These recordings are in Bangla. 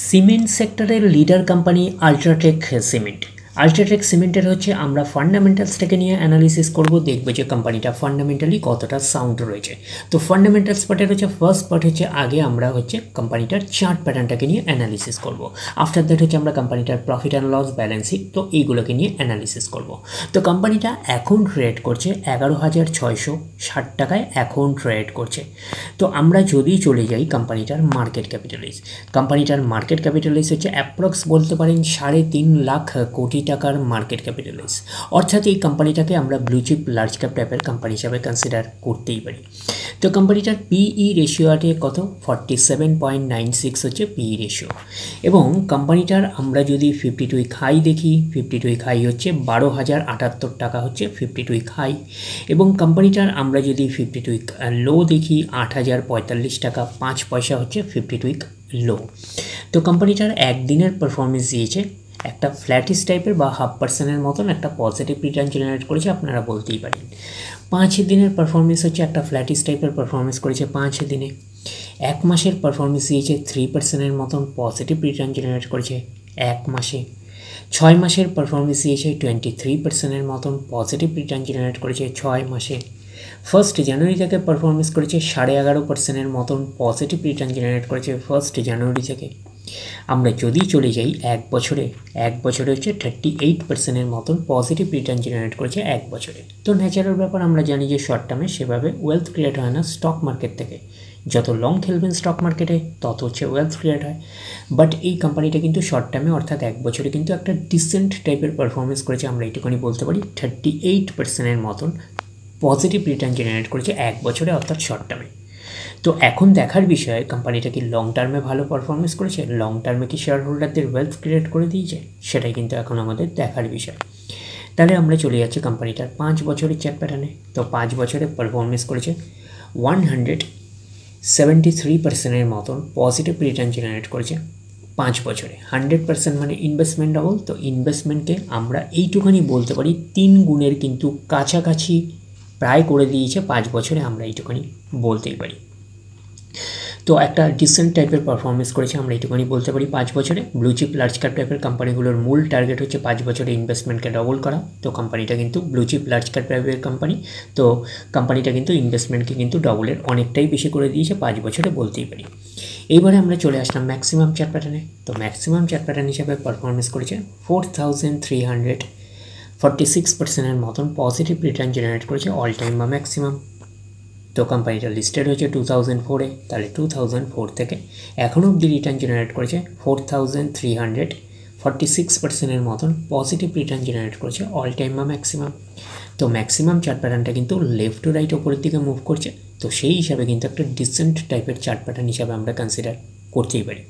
সিমেন্ট সেক্টরের leader company UltraTech cement. UltraTech সিমেন্টের হচ্ছে আমরা ফান্ডামেন্টালসটাকে নিয়ে অ্যানালিসিস করব, দেখব যে কোম্পানিটা ফান্ডামেন্টালি কতটা সাউন্ড রয়েছে। তো ফান্ডামেন্টালস পার্টের হচ্ছে ফার্স্ট পার্ট হচ্ছে আগে আমরা হচ্ছে কোম্পানিটার চার্ট প্যাটার্নটাকে নিয়ে অ্যানালিসিস করব। আফটার দ্যাট হচ্ছে আমরা কোম্পানিটার profit and loss, balance sheet, তো এইগুলোকে নিয়ে অ্যানালিসিস করব। তো কোম্পানিটা এখন ট্রেড করছে 11,660 টাকায় এখন ট্রেড করছে। তো আমরা যদি চলে যাই কোম্পানিটার মার্কেট ক্যাপিটালাইজ, কোম্পানিটার মার্কেট ক্যাপিটালাইজ হচ্ছে অ্যাপ্রক্স বলতে পারেন 3.5 লাখ কোটি টাকার মার্কেট ক্যাপিটালাইজ। অর্থাৎ এই কোম্পানিটাকে আমরা ব্লু চিপ লার্জ ক্যাপ টাইপের কোম্পানি হিসাবে কনসিডার করতেই পারি। তো কোম্পানিটার পিই রেশিও আছে কত, 47.96 হচ্ছে পিই রেশিও। এবং কোম্পানিটার আমরা যদি 52 উইক হাই দেখি, 52 উইক হাই হচ্ছে 12,078 টাকা হচ্ছে 52 উইক হাই। এবং কোম্পানিটার আমরা যদি 52 উইক লো দেখি 8,045 টাকা 5 পয়সা হচ্ছে 52 উইক লো। তো কোম্পানিটার একদিনের পারফরমেন্স দিয়েছে একটা ফ্ল্যাটিস টাইপের বা 0.5% মতন একটা পজিটিভ রিটার্ন জেনারেট করেছে, আপনারা বলতেই পারেন। 5 দিনের পারফরমেন্স হচ্ছে একটা ফ্ল্যাটিস টাইপের পারফরমেন্স করেছে 5 দিনে। 1 মাসের পারফরমেন্স দিয়েছে 3% মতন পজিটিভ রিটার্ন জেনারেট করেছে 1 মাসে। 6 মাসের পারফরমেন্স দিয়েছে 23% মতন পজিটিভ রিটার্ন জেনারেট করেছে 6 মাসে। 1 জানুয়ারি থেকে পারফরমেন্স করেছে 11.5% মতন পজিটিভ রিটার্ন জেনারেট করেছে 1 জানুয়ারি থেকে। আমরা যদি চলে যাই 1 বছরে, 1 বছরে হচ্ছে 38% মতন পজিটিভ রিটার্ন জেনারেট করেছে 1 বছরে। তো ন্যাচারাল ব্যাপার, আমরা জানি যে শর্ট টার্মে সেভাবে ওয়েলথ ক্রিয়েট হয় না স্টক মার্কেট থেকে। যত লং খেলবেন স্টক মার্কেটে তত হচ্ছে ওয়েলথ ক্রিয়েট হয়। বাট এই কোম্পানিটা কিন্তু শর্ট টার্মে অর্থাৎ 1 বছরে কিন্তু একটা ডিসেন্ট টাইপের পারফরমেন্স করেছে, আমরা এইটুকুনি বলতে পারি। 38% মতন পজিটিভ রিটার্ন জেনারেট করেছে 1 বছরে অর্থাৎ শর্ট টার্মে। তো এখন দেখার বিষয় কোম্পানিটা কি লং টার্মে ভালো পারফরমেন্স করেছে, লং টার্মে কি শেয়ার হোল্ডারদের ওয়েলথ ক্রিয়েট করে দিয়েছে, সেটাই কিন্তু এখন আমাদের দেখার বিষয়। তাহলে আমরা চলে যাচ্ছি কোম্পানিটার 5 বছরের চার্ট প্যাটার্নে। তো 5 বছরে পারফরমেন্স করেছে 173%-এর মতন পজিটিভ রিটার্ন জেনারেট করেছে 5 বছরে। 100% মানে ইনভেস্টমেন্ট ডবল। তো ইনভেস্টমেন্টকে আমরা এইটুখানি বলতে পারি 3 গুণের কিন্তু কাছাকাছি প্রায় করে দিয়েছে 5 বছরে, আমরা এইটুখানি বলতেই পারি। তো একটা ডিসেন্ট টাইপের পারফরমেন্স করেছে, আমরা এইটুকুনি বলতে পারি 5 বছরে। ব্লু চিপ লার্জ ক্যাপ টাইপের কোম্পানিগুলোর মূল টার্গেট হচ্ছে 5 বছরে ইনভেস্টমেন্টকে ডবল করা। তো কোম্পানিটা কিন্তু ব্লু চিপ লার্জ ক্যাপ টাইপের কোম্পানি। তো কোম্পানিটা কিন্তু ইনভেস্টমেন্টকে কিন্তু ডবলের অনেকটাই বেশি করে দিয়েছে 5 বছরে বলতেই পারি। এইবারে আমরা চলে আসলাম ম্যাক্সিমাম চার্ট প্যাটার্নে। তো ম্যাক্সিমাম চার্ট প্যাটার্ন হিসাবে পারফরমেন্স করেছে 4,346%-এর মতন পজিটিভ রিটার্ন জেনারেট করেছে অল টাইম বা ম্যাক্সিমাম। তো কোম্পানিটা লিস্টেড হয়েছে 2004-এ, তাহলে 2004 থেকে এখন অবধি রিটার্ন জেনারেট করেছে 4,346%-এর মতন পজিটিভ রিটার্ন জেনারেট করেছে অল টাইম বা ম্যাক্সিমাম। তো ম্যাক্সিমাম চার্ট প্যাটার্নটা কিন্তু লেফট টু রাইট ওপরের দিকে মুভ করছে। তো সেই হিসাবে কিন্তু একটা ডিসেন্ট টাইপের চার্ট প্যাটার্ন হিসাবে আমরা কনসিডার করতেই পারি।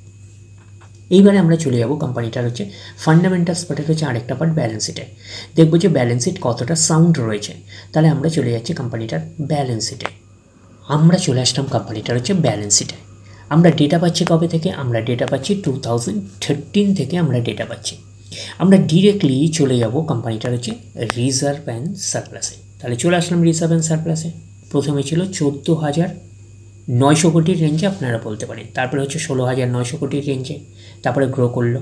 এইবারে আমরা চলে যাব কোম্পানিটার হচ্ছে ফান্ডামেন্টালস পার্টের হচ্ছে আরেকটা পার্ট ব্যালেন্স শিটে। দেখবো যে ব্যালেন্স শিট কতটা সাউন্ড রয়েছে। তাহলে আমরা চলে যাচ্ছি কোম্পানিটার ব্যালেন্স শিটে। আমরা চলে আসলাম কোম্পানিটার হচ্ছে ব্যালেন্স শিটে। আমরা ডেটা পাচ্ছি কবে থেকে, আমরা ডেটা পাচ্ছি 2013 থেকে আমরা ডেটা পাচ্ছি। আমরা ডিরেক্টলি চলে যাব কোম্পানিটার হচ্ছে রিজার্ভ অ্যান্ড সারপ্লাসে। তাহলে চলে আসলাম রিজার্ভ অ্যান্ড সারপ্লাসে। প্রথমে ছিল 14,900 কোটির রেঞ্জে আপনারা বলতে পারেন, তারপরে হচ্ছে 16,900 কোটির রেঞ্জে, তারপরে গ্রো করলো,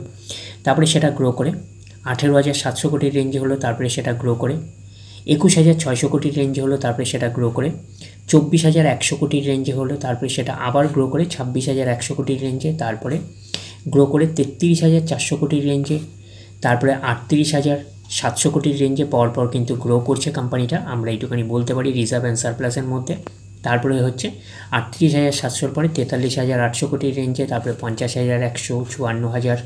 তারপরে সেটা গ্রো করে 18,700 কোটির রেঞ্জে হলো, তারপরে সেটা গ্রো করে 21,600 কোটির রেঞ্জে হলো, তারপরে সেটা গ্রো করে 24,100 কোটির রেঞ্জে হলো, তারপরে সেটা আবার গ্রো করে 26,100 কোটির রেঞ্জে, তারপরে গ্রো করে 33,400 কোটির রেঞ্জে, তারপরে 38,700 কোটির রেঞ্জে পরপর কিন্তু গ্রো করছে কোম্পানিটা, আমরা এইটুখানি বলতে পারি রিজার্ভ অ্যান্ড সারপ্লাসের মধ্যে। তারপরে হচ্ছে 38,700-র পরে 43,800 কোটির রেঞ্জে, তারপরে 50,100, 54,000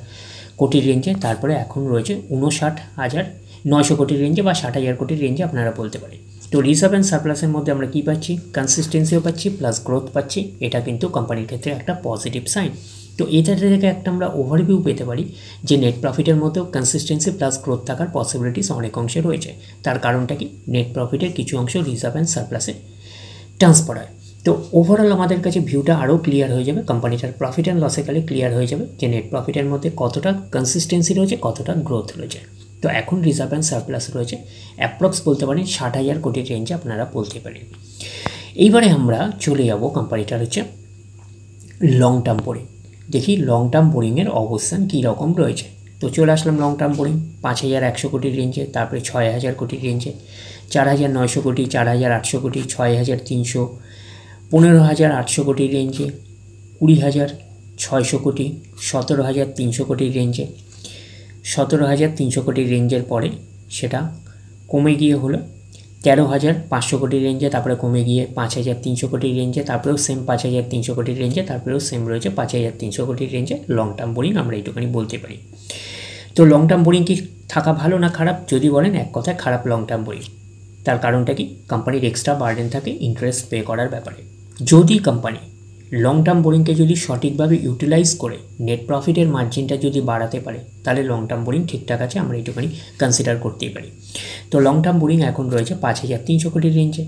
কোটির রেঞ্জে, তারপরে এখন রয়েছে 59,900 কোটির রেঞ্জে বা 60,000 কোটির রেঞ্জে আপনারা বলতে পারেন। তো রিজার্ভ অ্যান্ড সারপ্লাসের মধ্যে আমরা কী পাচ্ছি, কনসিস্টেন্সিও পাচ্ছি প্লাস গ্রোথ পাচ্ছি। এটা কিন্তু কোম্পানির ক্ষেত্রে একটা পজিটিভ সাইন। তো এটা থেকে একটা আমরা ওভারভিউ পেতে পারি যে নেট প্রফিটের মধ্যেও কনসিস্টেন্সি প্লাস গ্রোথ থাকার পসিবিলিটিস অনেক অংশে রয়েছে। তার কারণটা কি, নেট প্রফিটের কিছু অংশ রিজার্ভ অ্যান্ড সারপ্লাসে ট্রান্সফার হয়। তো ওভারঅল আমাদের কাছে ভিউটা আরও ক্লিয়ার হয়ে যাবে, কোম্পানিটার প্রফিট অ্যান্ড লসে গেলে ক্লিয়ার হয়ে যাবে যে নেট প্রফিটের মধ্যে কতটা কনসিস্টেন্সি রয়েছে, কতটা গ্রোথ রয়েছে। তো এখন রিজার্ভ অ্যান্ড সারপ্লাস রয়েছে অ্যাপ্রক্স বলতে পারেন 60,000 কোটির রেঞ্জে আপনারা বলতে পারেন। এইবারে আমরা চলে যাব কোম্পানিটার হচ্ছে লং টার্ম পরে। দেখি লং টার্ম বোরিংয়ের অবস্থান কী রকম রয়েছে। তো চলে আসলাম লং টার্ম বোরিং 5100 কোটির রেঞ্জে, তারপরে 6000 কোটির রেঞ্জে, 4900 কোটি, 4800 কোটি, 6300, 15800 কোটির রেঞ্জে, 20600 কোটি, 17300 কোটির রেঞ্জে, 17300 কোটির রেঞ্জের পরে সেটা কমে গিয়ে হলো 13500 কোটির রেঞ্জে, তারপরে কমে গিয়ে 5300 কোটির রেঞ্জে, তারপরেও সেম 5300 কোটির রেঞ্জে, তারপরেও সেম রয়েছে 5300 কোটির রেঞ্জে লং টার্ম বোরিং আমরা এইটুখানি বলতে পারি। তো লং টার্ম বোরিং কি থাকা ভালো না খারাপ? যদি বলেন এক কথায় খারাপ লং টার্ম বোরিং। তার কারণটা কি? কোম্পানির এক্সট্রা বার্ডেন থাকে ইন্টারেস্ট পে করার ব্যাপারে। যদি কোম্পানি লং টার্ম বোরিংকে যদি সঠিকভাবে ইউটিলাইজ করে নেট প্রফিটের মার্জিনটা যদি বাড়াতে পারে, তাহলে লং টার্ম বোরিং ঠিকঠাক আছে, আমরা এইটুখানি কনসিডার করতেই পারি। তো লং টার্ম বোরিং এখন রয়েছে 5300 কোটির রেঞ্জে।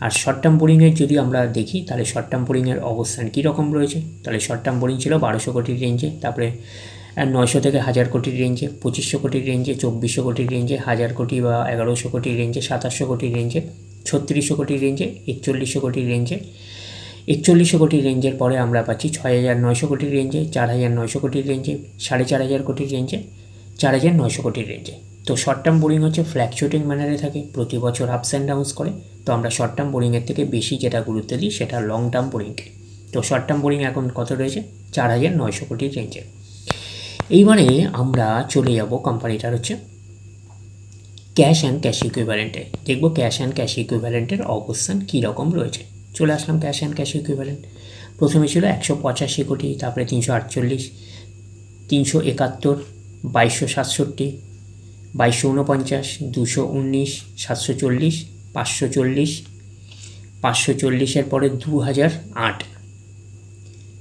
আর শর্ট টার্ম বোরিংয়ের যদি আমরা দেখি, তাহলে শর্ট টার্ম বোরিংয়ের অবস্থান কী রকম রয়েছে? তাহলে শর্ট টার্ম বোরিং ছিল 1200 কোটির রেঞ্জে, তারপরে 900 থেকে 1000 কোটির রেঞ্জে, 2500 কোটির রেঞ্জে, 2400 কোটির রেঞ্জে, 1000 কোটি বা 1100 কোটির রেঞ্জে, 2700 কোটির রেঞ্জে, 3600 কোটির রেঞ্জে, 4100 কোটির রেঞ্জে। 4100 কোটির রেঞ্জের পরে আমরা পাচ্ছি 6900 কোটির রেঞ্জে, 4900 কোটির রেঞ্জে, 4500 কোটির রেঞ্জে, 4900 কোটির রেঞ্জে। তো শর্ট টার্ম বোরিং হচ্ছে ফ্ল্যাকচুয়েটিং ম্যানারে থাকে, প্রতি বছর আপস অ্যান্ড ডাউন্স করে। তো আমরা শর্ট টার্ম বোরিংয়ের থেকে বেশি যেটা গুরুত্ব দিই সেটা লং টার্ম বোরিংকে। তো শর্ট টার্ম বোরিং এখন কত রয়েছে? 4900 কোটির রেঞ্জে। এইবারে আমরা চলে যাব কোম্পানিটার হচ্ছে ক্যাশ অ্যান্ড ক্যাশ ইকুইভ্যালেন্টে, দেখব ক্যাশ অ্যান্ড ক্যাশ ইকুইভ্যালেন্টের অবস্থান কী রকম রয়েছে। চলে আসলাম ক্যাশ অ্যান্ড ক্যাশ ইকুইভ্যালেন্ট। প্রথমে ছিল 185 কোটি, তারপরে 348, 371, 2267, 2249, 219, 740, 540, 540-এর পরে 2008,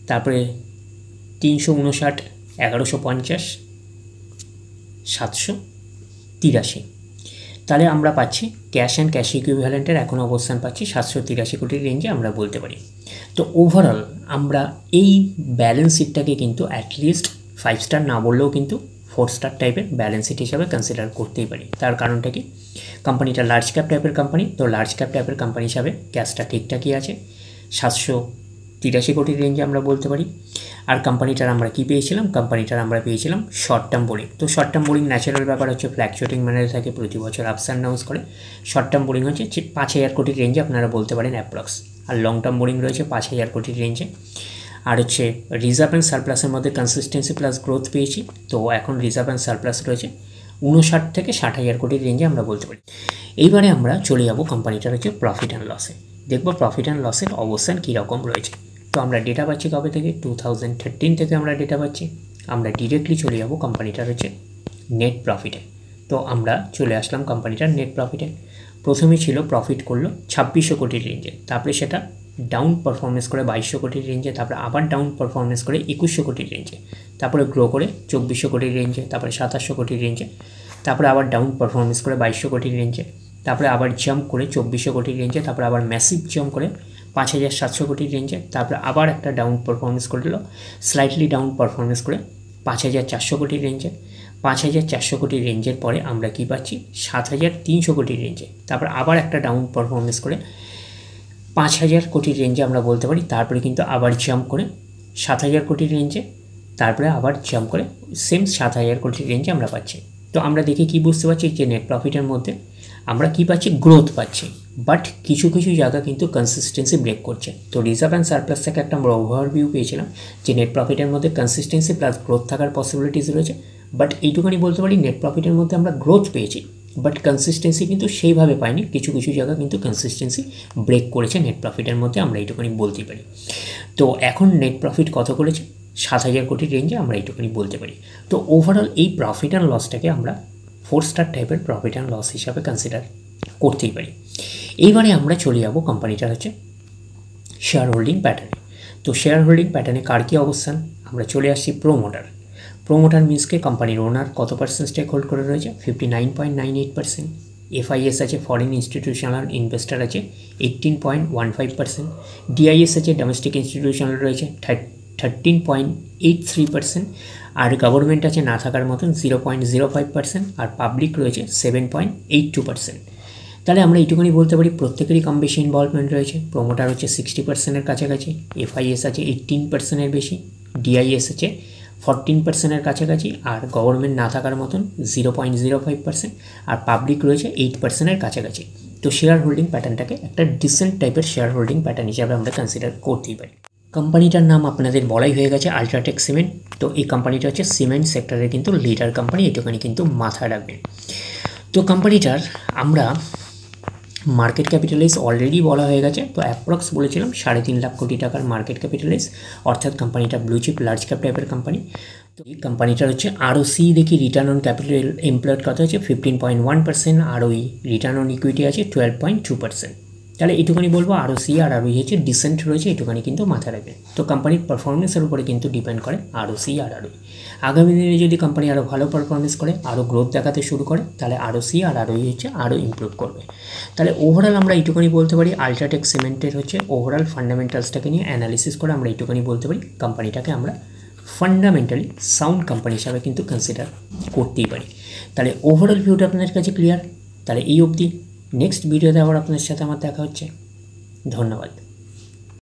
তারপরে 359, 1150, 783। তাহলে আমরা পাচ্ছি ক্যাশ অ্যান্ড ক্যাশ ইকুইভ্যালেন্টের এখন অবস্থান পাচ্ছি 783 কোটির রেঞ্জে আমরা বলতে পারি। তো ওভারঅল আমরা এই ব্যালেন্স শিটটাকে কিন্তু অ্যাটলিস্ট 5 স্টার না বললেও কিন্তু 4 স্টার টাইপের ব্যালেন্স শিট হিসাবে কনসিডার করতেই পারি। তার কারণটা কি? কোম্পানিটা লার্জ ক্যাপ টাইপের কোম্পানি, তো লার্জ ক্যাপ টাইপের কোম্পানি হিসাবে ক্যাশটা ঠিকঠাকই আছে, 783 কোটির রেঞ্জে আমরা বলতে পারি। আর কোম্পানিটার আমরা কী পেয়েছিলাম? কোম্পানিটার আমরা পেয়েছিলাম শর্ট টার্ম বোরিং। তো শর্ট টার্ম বোরিং ন্যাচারাল ব্যাপার হচ্ছে ফ্ল্যাকচুয়েটিং ম্যানারে থাকে, প্রতি বছর আপস অ্যান্ড ডাউন্স করে। শর্ট টার্ম বোরিং হচ্ছে 5000 কোটির রেঞ্জে আপনারা বলতে পারেন অ্যাপ্রক্স। আর লং টার্ম বোরিং রয়েছে 5000 কোটির রেঞ্জে। আর হচ্ছে রিজার্ভ অ্যান্ড সারপ্লাসের মধ্যে কনসিস্টেন্সি প্লাস গ্রোথ পেয়েছি। তো এখন রিজার্ভ অ্যান্ড সারপ্লাস রয়েছে 59 থেকে 60,000 কোটির রেঞ্জে আমরা বলতে পারি। এইবারে আমরা চলে যাব কোম্পানিটার হচ্ছে প্রফিট অ্যান্ড লসে, দেখব প্রফিট অ্যান্ড লসের অবস্থান কীরকম রয়েছে। তো আমরা ডেটা পাচ্ছি কবে থেকে? 2013 থেকে আমরা ডেটা পাচ্ছি। আমরা ডিরেক্টলি চলে যাব কোম্পানিটার হচ্ছে নেট প্রফিটে। তো আমরা চলে আসলাম কোম্পানিটার নেট প্রফিটে। প্রথমে ছিল প্রফিট করলো 2600 কোটির রেঞ্জে, তারপরে সেটা ডাউন পারফরমেন্স করে 2200 কোটির রেঞ্জে, তারপরে আবার ডাউন পারফরমেন্স করে 2100 কোটির রেঞ্জে, তারপরে গ্রো করে 2400 কোটির রেঞ্জে, তারপরে 2700 কোটির রেঞ্জে, তারপরে আবার ডাউন পারফরমেন্স করে 2200 কোটির রেঞ্জে, তারপরে আবার জাম্প করে 2400 কোটির রেঞ্জে, তারপরে আবার ম্যাসিভ জাম্প করে 5700 কোটির রেঞ্জে, তারপরে আবার একটা ডাউন পারফরমেন্স করলো, স্লাইটলি ডাউন পারফরমেন্স করে 5400 কোটির রেঞ্জে। 5400 কোটির রেঞ্জের পরে আমরা কি পাচ্ছি? 7300 কোটির রেঞ্জে, তারপর আবার একটা ডাউন পারফরমেন্স করে 5000 কোটির রেঞ্জে আমরা বলতে পারি। তারপরে কিন্তু আবার জাম্প করে 7000 কোটির রেঞ্জে, তারপরে আবার জাম্প করে সেম 7000 কোটির রেঞ্জে আমরা পাচ্ছি। তো আমরা দেখে কি বুঝতে পারছি যে নেট প্রফিটের মধ্যে আমরা কি পাচ্ছি? গ্রোথ পাচ্ছি, বাট কিছু কিছু জায়গা কিন্তু কনসিস্টেন্সি ব্রেক করছে। তো রিজার্ভ অ্যান্ড সারপ্লাস থেকে একটা আমরা ওভারভিউ পেয়েছিলাম যে নেট প্রফিটের মধ্যে কনসিস্টেন্সি প্লাস গ্রোথ থাকার পসিবিলিটিস রয়েছে। বাট এইটুখানি বলতে পারি নেট প্রফিটের মধ্যে আমরা গ্রোথ পেয়েছি, বাট কনসিস্টেন্সি কিন্তু সেইভাবে পাইনি। কিছু কিছু জায়গা কিন্তু কনসিস্টেন্সি ব্রেক করেছে নেট প্রফিটের মধ্যে, আমরা এইটুখানি বলতেই পারি। তো এখন নেট প্রফিট কত করেছে? 7000 কোটির রেঞ্জে আমরা এইটুখানি বলতে পারি। তো ওভারঅল এই প্রফিট অ্যান্ড লসটাকে আমরা 4 স্টার টাইপের প্রফিট অ্যান্ড লস হিসাবে কনসিডার করতেই পারি। এইবারে আমরা চলে যাব কোম্পানিটার হচ্ছে শেয়ার হোল্ডিং প্যাটার্নে। তো শেয়ার হোল্ডিং প্যাটার্নে কার কী অবস্থান? আমরা চলে আসছি প্রোমোটার। প্রোমোটার মিন্সকে কোম্পানির ওনার কত পার্সেন্ট স্টেক হোল্ড করে রয়েছে? 59.98%। এফআইএস আছে, ফরেন ইনস্টিটিউশনাল ইনভেস্টার আছে 18.15%। ডিআইএস আছে, ডোমেস্টিক ইনস্টিটিউশনাল রয়েছে 13.83%। আর গভর্নমেন্ট আছে না থাকার মতন 0.05%। আর পাবলিক রয়েছে 7.82%। তাহলে আমরা এইটুকুনি বলতে পারি প্রত্যেকেরই কম বেশি ইনভলভমেন্ট রয়েছে। প্রোমোটার হচ্ছে 60%-এর কাছাকাছি, এফআইএস আছে 18%-এর বেশি, ডিআই এসেছে 14%-এর কাছাকাছি, আর গভর্নমেন্ট না থাকার মতন 0.05%, আর পাবলিক রয়েছে 8%-এর কাছাকাছি। তো শেয়ার হোল্ডিং প্যাটার্নটাকে একটা ডিসেন্ট টাইপের শেয়ার হোল্ডিং প্যাটার্ন হিসাবে আমরা কনসিডার করতেই পারি। কোম্পানিটার নাম আপনাদের বলাই হয়ে গেছে, আল্ট্রাটেক সিমেন্ট। তো এই কোম্পানিটা হচ্ছে সিমেন্ট সেক্টরের কিন্তু লিডার কোম্পানি, এটুখানি কিন্তু মাথায় রাখবেন। তো কোম্পানিটার আমরা মার্কেট ক্যাপিটালাইজ অলরেডি বলা হয়ে গেছে, তো অ্যাপ্রক্স বলেছিলাম 3.5 লাখ কোটি টাকার মার্কেট ক্যাপিটালাইজ, অর্থাৎ কোম্পানিটা ব্লু চিপ লার্জ ক্যাপ টাইপের কোম্পানি। তো এই কোম্পানিটার হচ্ছে আরওসি দেখি, রিটার্ন অন ক্যাপিটাল এমপ্লয়েড কত হচ্ছে 15.1%, আরওই রিটার্ন অন ইকুইটি আছে 12.2%। তাহলে এটুখানি বলবো আরওসি আর আরওই হচ্ছে ডিসেন্ট রয়েছে, এটুখানি কিন্তু মাথায় রাখবেন। তো কোম্পানির পারফরমেন্সের উপরে কিন্তু ডিপেন্ড করে আরওসি আর আরওই। আগামী দিনে যদি কোম্পানি আরও ভালো পারফরমেন্স করে, আরও গ্রোথ দেখাতে শুরু করে, তাহলে আরওসি আর আরওই হচ্ছে আরও ইমপ্রুভ করবে। তাহলে ওভারঅল আমরা এইটুখানি বলতে পারি, আল্ট্রাটেক সিমেন্টের হচ্ছে ওভারঅল ফান্ডামেন্টালসটাকে নিয়ে অ্যানালিসিস করে আমরা এইটুখানি বলতে পারি, কোম্পানিটাকে আমরা ফান্ডামেন্টালি সাউন্ড কোম্পানি হিসাবে কিন্তু কনসিডার করতেই পারি। তাহলে ওভারঅল ভিউটা আপনাদের কাছে ক্লিয়ার। তাহলে এই অবধি, নেক্সট ভিডিওতে আবার আপনাদের সাথে আমার দেখা হচ্ছে। ধন্যবাদ।